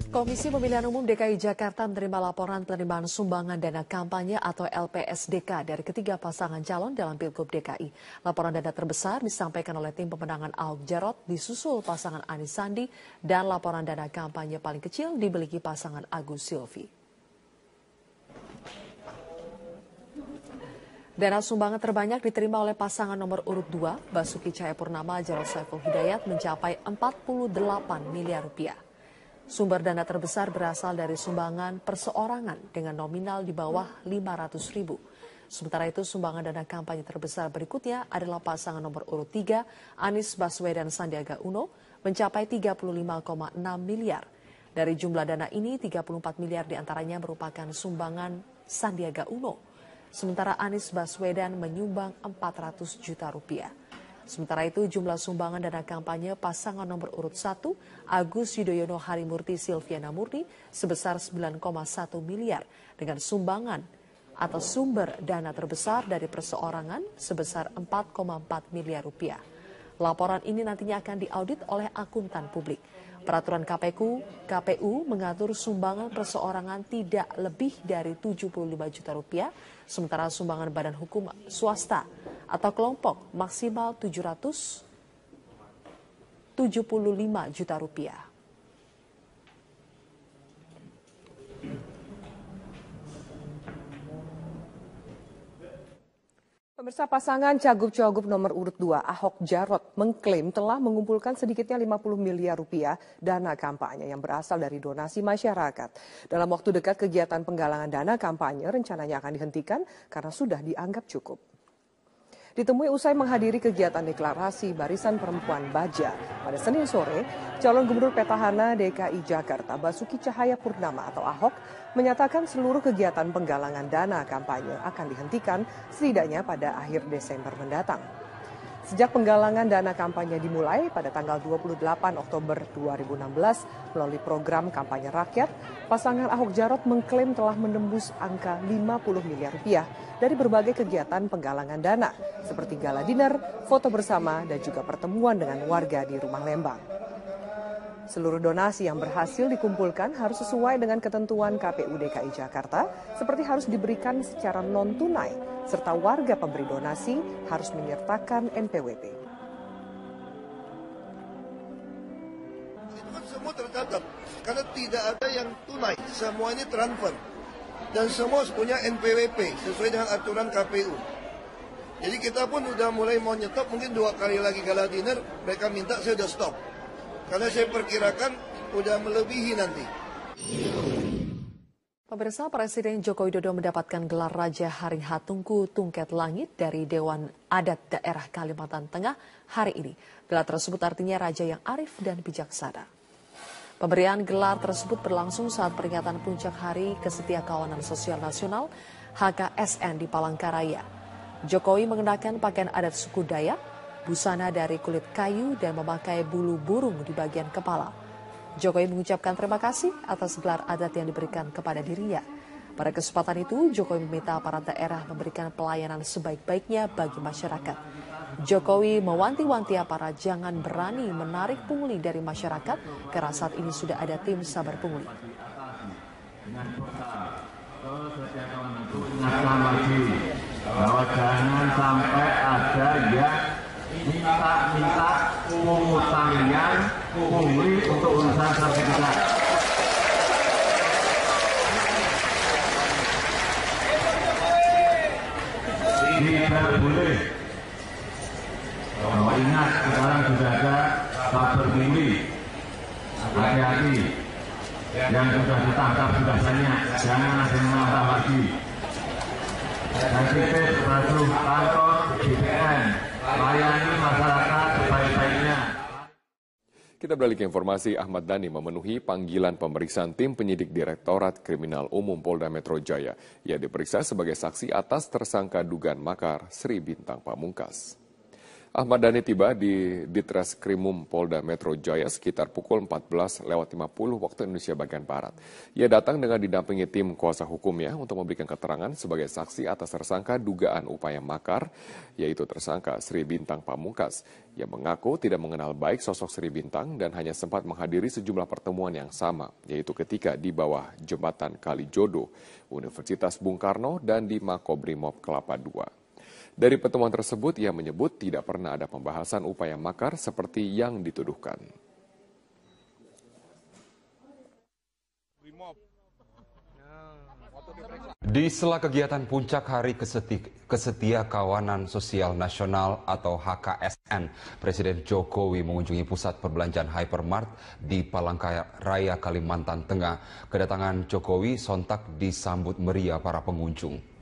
Komisi Pemilihan Umum DKI Jakarta menerima laporan penerimaan sumbangan dana kampanye atau LPSDK dari ketiga pasangan calon dalam Pilgub DKI. Laporan dana terbesar disampaikan oleh tim pemenangan Ahok Jarot, disusul pasangan Anies Sandi, dan laporan dana kampanye paling kecil dimiliki pasangan Agus Silvi. Dana sumbangan terbanyak diterima oleh pasangan nomor urut 2, Basuki Cahayapurnama Jarod Saiful Hidayat, mencapai 48 miliar rupiah. Sumber dana terbesar berasal dari sumbangan perseorangan dengan nominal di bawah 500.000. Sementara itu sumbangan dana kampanye terbesar berikutnya adalah pasangan nomor urut 3, Anies Baswedan Sandiaga Uno, mencapai 35,6 miliar. Dari jumlah dana ini, 34 miliar diantaranya merupakan sumbangan Sandiaga Uno. Sementara Anies Baswedan menyumbang 400 juta rupiah. Sementara itu jumlah sumbangan dana kampanye pasangan nomor urut 1, Agus Yudhoyono Harimurti Silviana Murni, sebesar 9,1 miliar dengan sumbangan atau sumber dana terbesar dari perseorangan sebesar 4,4 miliar rupiah. Laporan ini nantinya akan diaudit oleh akuntan publik. Peraturan KPU mengatur sumbangan perseorangan tidak lebih dari 75 juta rupiah, sementara sumbangan badan hukum swasta atau kelompok maksimal 775 juta rupiah. Pemirsa, pasangan Cagup-Cawagup nomor urut 2 Ahok Jarot mengklaim telah mengumpulkan sedikitnya 50 miliar rupiah dana kampanye yang berasal dari donasi masyarakat. Dalam waktu dekat kegiatan penggalangan dana kampanye rencananya akan dihentikan karena sudah dianggap cukup. Ditemui usai menghadiri kegiatan deklarasi Barisan Perempuan Baja pada Senin sore, calon gubernur petahana DKI Jakarta Basuki Cahayapurnama atau Ahok menyatakan seluruh kegiatan penggalangan dana kampanye akan dihentikan setidaknya pada akhir Desember mendatang. Sejak penggalangan dana kampanye dimulai pada tanggal 28 Oktober 2016 melalui program kampanye rakyat, pasangan Ahok Jarot mengklaim telah menembus angka 50 miliar rupiah dari berbagai kegiatan penggalangan dana seperti gala dinner, foto bersama, dan juga pertemuan dengan warga di Rumah Lembang. Seluruh donasi yang berhasil dikumpulkan harus sesuai dengan ketentuan KPU DKI Jakarta, seperti harus diberikan secara non-tunai, serta warga pemberi donasi harus menyertakan NPWP. Itu kan semua tercatat, karena tidak ada yang tunai, semua ini transfer. Dan semua punya NPWP sesuai dengan aturan KPU. Jadi kita pun udah mulai mau nyetop, mungkin 2 kali lagi gala dinner, mereka minta saya udah stop. Karena saya perkirakan udah melebihi nanti. Pemirsa, Presiden Joko Widodo mendapatkan gelar Raja Haring Hatungku Tungket Langit dari Dewan Adat Daerah Kalimantan Tengah hari ini. Gelar tersebut artinya raja yang arif dan bijaksana. Pemberian gelar tersebut berlangsung saat peringatan puncak Hari Kesetiakawanan Sosial Nasional HKSN di Palangkaraya. Jokowi mengenakan pakaian adat suku Dayak, busana dari kulit kayu dan memakai bulu burung di bagian kepala. Jokowi mengucapkan terima kasih atas gelar adat yang diberikan kepada dirinya. Pada kesempatan itu, Jokowi meminta aparat daerah memberikan pelayanan sebaik-baiknya bagi masyarakat. Jokowi mewanti-wanti aparat jangan berani menarik pungli dari masyarakat karena saat ini sudah ada tim sabar pungli. Ingatkan lagi bahwa jangan sampai ada yang minta pungutannya pungli untuk urusan sertifikat. Tidak boleh. Bahwa ingat sekarang sudah ada sabar pungli. Hati-hati. Yang sudah ditangkap sudah banyak. Jangan ada yang menambah lagi. Dan titip baju kantor BPN. Layani masyarakat sebaik-baiknya. Kita beralih ke informasi. Ahmad Dhani memenuhi panggilan pemeriksaan tim penyidik Direktorat Kriminal Umum Polda Metro Jaya. Ia diperiksa sebagai saksi atas tersangka dugaan makar Sri Bintang Pamungkas. Ahmad Dhani tiba di Ditreskrimum Polda Metro Jaya sekitar pukul 14.50 waktu Indonesia bagian Barat. Ia datang dengan didampingi tim kuasa hukumnya untuk memberikan keterangan sebagai saksi atas tersangka dugaan upaya makar, yaitu tersangka Sri Bintang Pamungkas, yang mengaku tidak mengenal baik sosok Sri Bintang dan hanya sempat menghadiri sejumlah pertemuan yang sama, yaitu ketika di bawah jembatan Kalijodo, Universitas Bung Karno, dan di Makobrimob Kelapa II. Dari pertemuan tersebut, ia menyebut tidak pernah ada pembahasan upaya makar seperti yang dituduhkan. Di sela kegiatan puncak Hari Kesetiakawanan Sosial Nasional atau HKSN, Presiden Jokowi mengunjungi pusat perbelanjaan Hypermart di Palangkaraya, Kalimantan Tengah. Kedatangan Jokowi sontak disambut meriah para pengunjung.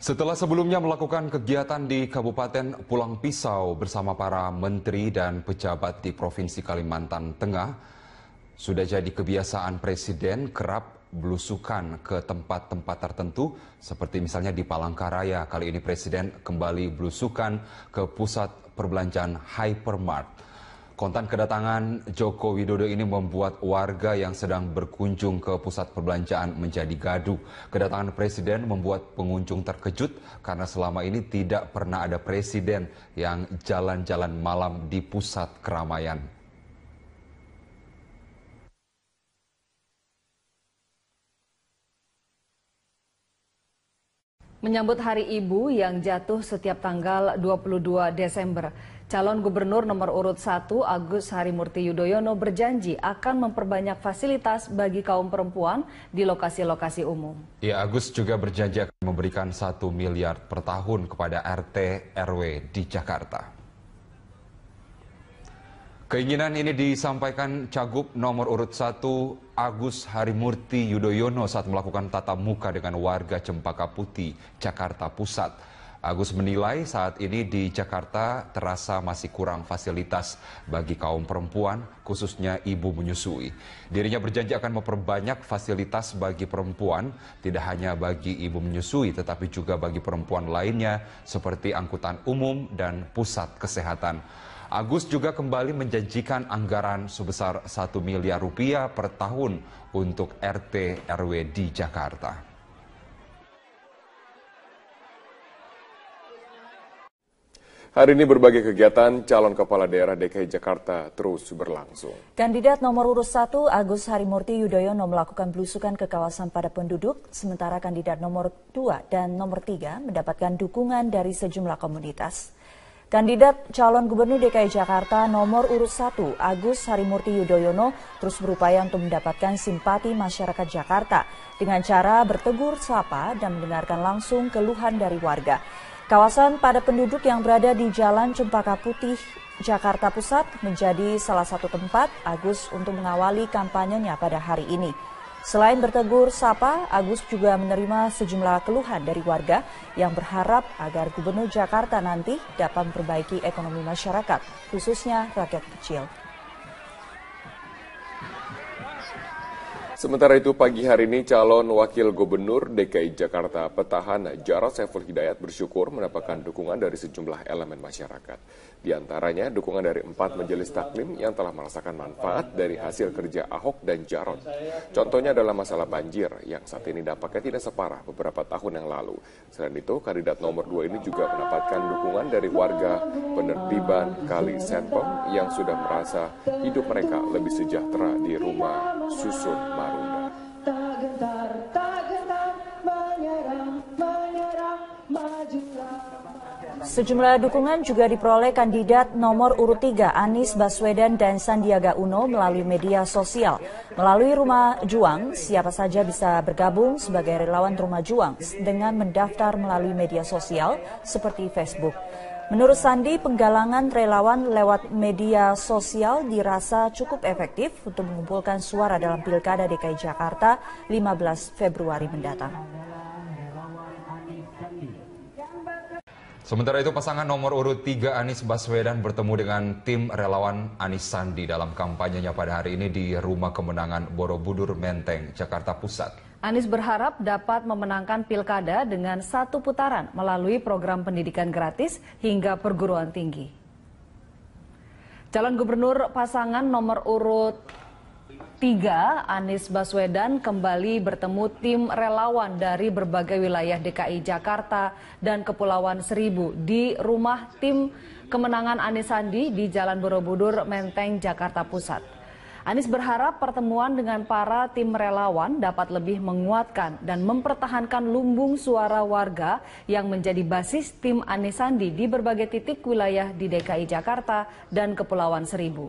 Setelah sebelumnya melakukan kegiatan di Kabupaten Pulang Pisau bersama para menteri dan pejabat di Provinsi Kalimantan Tengah, sudah jadi kebiasaan Presiden kerap belusukan ke tempat-tempat tertentu, seperti misalnya di Palangkaraya. Kali ini Presiden kembali belusukan ke pusat perbelanjaan Hypermart. Kontan kedatangan Joko Widodo ini membuat warga yang sedang berkunjung ke pusat perbelanjaan menjadi gaduh. Kedatangan Presiden membuat pengunjung terkejut karena selama ini tidak pernah ada Presiden yang jalan-jalan malam di pusat keramaian. Menyambut Hari Ibu yang jatuh setiap tanggal 22 Desember, calon gubernur nomor urut 1 Agus Harimurti Yudhoyono berjanji akan memperbanyak fasilitas bagi kaum perempuan di lokasi-lokasi umum. Ya, Agus juga berjanji akan memberikan 1 miliar per tahun kepada RT RW di Jakarta. Keinginan ini disampaikan Cagup nomor urut 1 Agus Harimurti Yudhoyono saat melakukan tatap muka dengan warga Cempaka Putih, Jakarta Pusat. Agus menilai saat ini di Jakarta terasa masih kurang fasilitas bagi kaum perempuan, khususnya ibu menyusui. Dirinya berjanji akan memperbanyak fasilitas bagi perempuan, tidak hanya bagi ibu menyusui, tetapi juga bagi perempuan lainnya seperti angkutan umum dan pusat kesehatan. Agus juga kembali menjanjikan anggaran sebesar 1 miliar rupiah per tahun untuk RT RW di Jakarta. Hari ini berbagai kegiatan calon kepala daerah DKI Jakarta terus berlangsung. Kandidat nomor urut 1 Agus Harimurti Yudhoyono melakukan belusukan ke kawasan padat penduduk, sementara kandidat nomor 2 dan nomor 3 mendapatkan dukungan dari sejumlah komunitas. Kandidat calon gubernur DKI Jakarta nomor urut 1 Agus Harimurti Yudhoyono terus berupaya untuk mendapatkan simpati masyarakat Jakarta dengan cara bertegur sapa dan mendengarkan langsung keluhan dari warga. Kawasan padat penduduk yang berada di Jalan Cempaka Putih, Jakarta Pusat menjadi salah satu tempat Agus untuk mengawali kampanyenya pada hari ini. Selain bertegur sapa, Agus juga menerima sejumlah keluhan dari warga yang berharap agar Gubernur Jakarta nanti dapat memperbaiki ekonomi masyarakat, khususnya rakyat kecil. Sementara itu pagi hari ini calon wakil gubernur DKI Jakarta petahana Jarod Saiful Hidayat bersyukur mendapatkan dukungan dari sejumlah elemen masyarakat. Di antaranya dukungan dari 4 majelis taklim yang telah merasakan manfaat dari hasil kerja Ahok dan Jarod. Contohnya adalah masalah banjir yang saat ini dampaknya tidak separah beberapa tahun yang lalu. Selain itu, kandidat nomor 2 ini juga mendapatkan dukungan dari warga penertiban Kali Serpong yang sudah merasa hidup mereka lebih sejahtera di rumah susun Marunda. Sejumlah dukungan juga diperoleh kandidat nomor urut 3 Anies Baswedan dan Sandiaga Uno melalui media sosial. Melalui Rumah Juang, siapa saja bisa bergabung sebagai relawan Rumah Juang dengan mendaftar melalui media sosial seperti Facebook. Menurut Sandi, penggalangan relawan lewat media sosial dirasa cukup efektif untuk mengumpulkan suara dalam Pilkada DKI Jakarta 15 Februari mendatang. Sementara itu pasangan nomor urut 3 Anies Baswedan bertemu dengan tim relawan Anies Sandi dalam kampanyenya pada hari ini di Rumah Kemenangan Borobudur Menteng, Jakarta Pusat. Anies berharap dapat memenangkan pilkada dengan 1 putaran melalui program pendidikan gratis hingga perguruan tinggi. Calon gubernur pasangan nomor urut 3, Anies Baswedan, kembali bertemu tim relawan dari berbagai wilayah DKI Jakarta dan Kepulauan Seribu di rumah tim kemenangan Anies Sandi di Jalan Borobudur, Menteng, Jakarta Pusat. Anies berharap pertemuan dengan para tim relawan dapat lebih menguatkan dan mempertahankan lumbung suara warga yang menjadi basis tim Anies Sandi di berbagai titik wilayah di DKI Jakarta dan Kepulauan Seribu.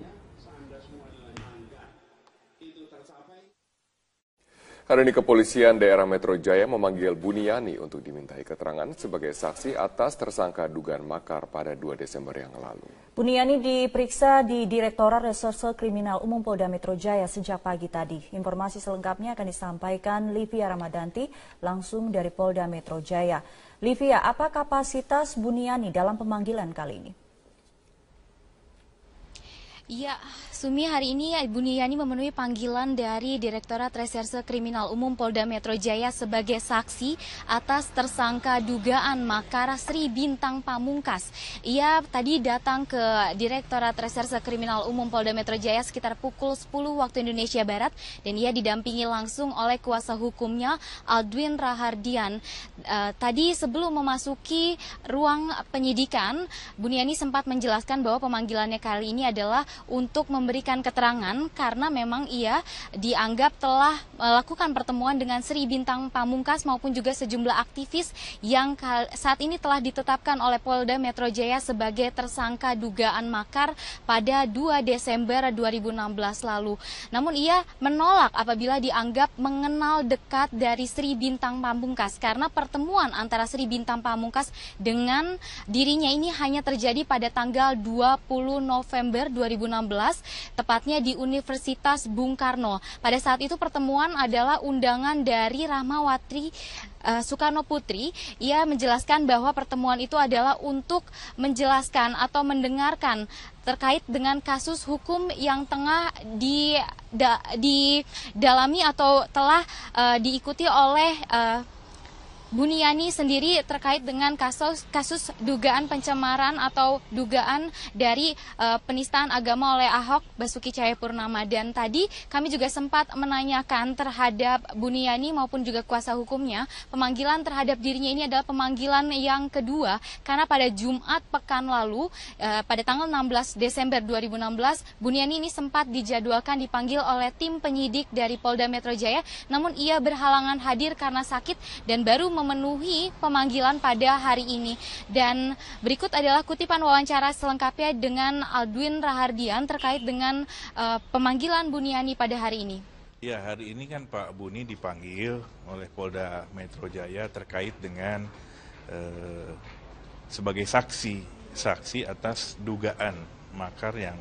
Hari ini kepolisian daerah Metro Jaya memanggil Buniani untuk dimintai keterangan sebagai saksi atas tersangka dugaan makar pada 2 Desember yang lalu. Buniani diperiksa di Direktorat Reserse Kriminal Umum Polda Metro Jaya sejak pagi tadi. Informasi selengkapnya akan disampaikan Livia Ramadanti langsung dari Polda Metro Jaya. Livia, apa kapasitas Buniani dalam pemanggilan kali ini? Ya, Sumi, hari ini Buniani memenuhi panggilan dari Direktorat Reserse Kriminal Umum Polda Metro Jaya sebagai saksi atas tersangka dugaan makar Sri Bintang Pamungkas. Ia tadi datang ke Direktorat Reserse Kriminal Umum Polda Metro Jaya sekitar pukul 10 waktu Indonesia Barat dan ia didampingi langsung oleh kuasa hukumnya Aldwin Rahardian. Tadi sebelum memasuki ruang penyidikan, Buniani sempat menjelaskan bahwa pemanggilannya kali ini adalah untuk memberikan keterangan karena memang ia dianggap telah melakukan pertemuan dengan Sri Bintang Pamungkas maupun juga sejumlah aktivis yang saat ini telah ditetapkan oleh Polda Metro Jaya sebagai tersangka dugaan makar pada 2 Desember 2016 lalu. Namun ia menolak apabila dianggap mengenal dekat dari Sri Bintang Pamungkas karena pertemuan antara Sri Bintang Pamungkas dengan dirinya ini hanya terjadi pada tanggal 20 November 2016, tepatnya di Universitas Bung Karno. Pada saat itu pertemuan adalah undangan dari Rahmawati Soekarno Putri. Ia menjelaskan bahwa pertemuan itu adalah untuk menjelaskan atau mendengarkan terkait dengan kasus hukum yang tengah didalami atau telah diikuti oleh Buniani sendiri terkait dengan kasus dugaan pencemaran atau dugaan dari penistaan agama oleh Ahok Basuki Cahayapurnama. Dan tadi kami juga sempat menanyakan terhadap Buniani maupun juga kuasa hukumnya, pemanggilan terhadap dirinya ini adalah pemanggilan yang kedua karena pada Jumat pekan lalu pada tanggal 16 Desember 2016 Buniani ini sempat dijadwalkan dipanggil oleh tim penyidik dari Polda Metro Jaya, namun ia berhalangan hadir karena sakit dan baru memenuhi pemanggilan pada hari ini. Dan berikut adalah kutipan wawancara selengkapnya dengan Aldwin Rahardian terkait dengan pemanggilan Buniani pada hari ini. Ya, hari ini kan Pak Buni dipanggil oleh Polda Metro Jaya terkait dengan sebagai saksi atas dugaan makar yang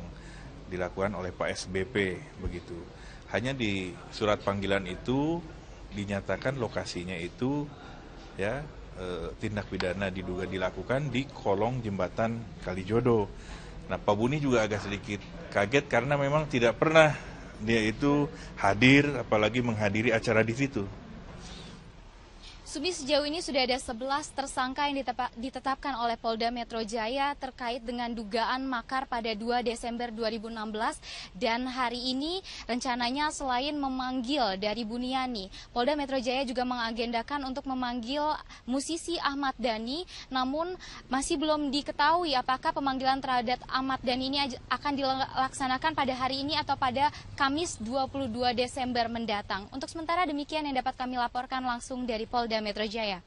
dilakukan oleh Pak SBP begitu. Hanya di surat panggilan itu dinyatakan lokasinya itu ya tindak pidana diduga dilakukan di kolong jembatan Kalijodo. Nah, Pak Buni juga agak sedikit kaget karena memang tidak pernah dia itu hadir, apalagi menghadiri acara di situ. Sumi, sejauh ini sudah ada 11 tersangka yang ditetapkan oleh Polda Metro Jaya terkait dengan dugaan makar pada 2 Desember 2016. Dan hari ini rencananya selain memanggil dari Buniani, Polda Metro Jaya juga mengagendakan untuk memanggil musisi Ahmad Dhani. Namun masih belum diketahui apakah pemanggilan terhadap Ahmad Dhani ini akan dilaksanakan pada hari ini atau pada Kamis 22 Desember mendatang. Untuk sementara demikian yang dapat kami laporkan langsung dari Polda Metro Jaya.